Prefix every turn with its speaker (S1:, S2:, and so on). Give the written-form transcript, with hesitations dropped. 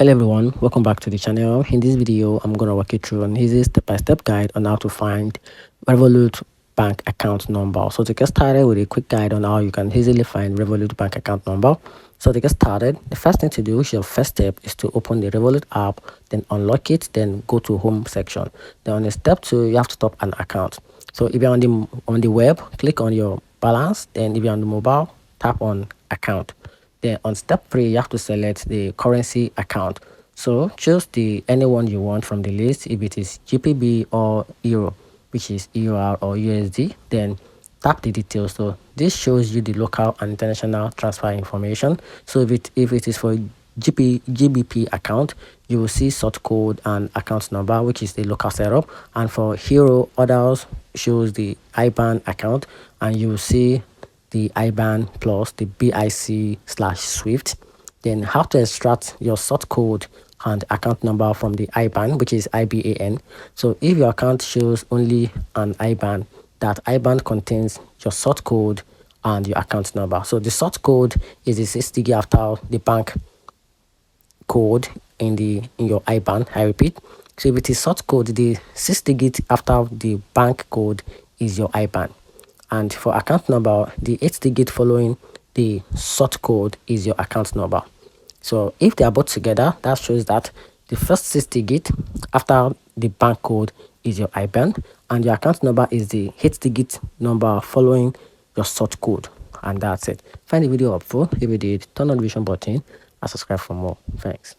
S1: Hello everyone, welcome back to the channel. In this video, I'm going to walk you through an easy step-by-step guide on how to find Revolut bank account number. So to get started with a quick guide on how you can easily find Revolut bank account number. So to get started, the first thing to do, your first step is to open the Revolut app, then unlock it, then go to home section. Then on the step 2, you have to top an account. So if you're on the web, click on your balance, then if you're on the mobile, tap on account. Then on step 3, you have to select the currency account. So choose any one you want from the list, if it is GBP or Euro, which is EUR or USD. Then tap the details. So this shows you the local and international transfer information. So if it is for GBP account, you will see sort code and account number, which is the local setup. And for Euro, others shows the IBAN account, and you will see the IBAN plus the BIC/SWIFT. Then how to extract your sort code and account number from the IBAN, which is IBAN. So if your account shows only an IBAN, that IBAN contains your sort code and your account number. So the sort code is the 6 digit after the bank code in your IBAN. I repeat. So if it is sort code, the 6 digit after the bank code is your IBAN. And for account number, the 8 digit following the sort code is your account number. So if they are both together, that shows that the first 6 digit after the bank code is your IBAN, and your account number is the 8 digit number following your sort code. And that's it. Find the video helpful. If you did, turn on the notification button and subscribe for more. Thanks.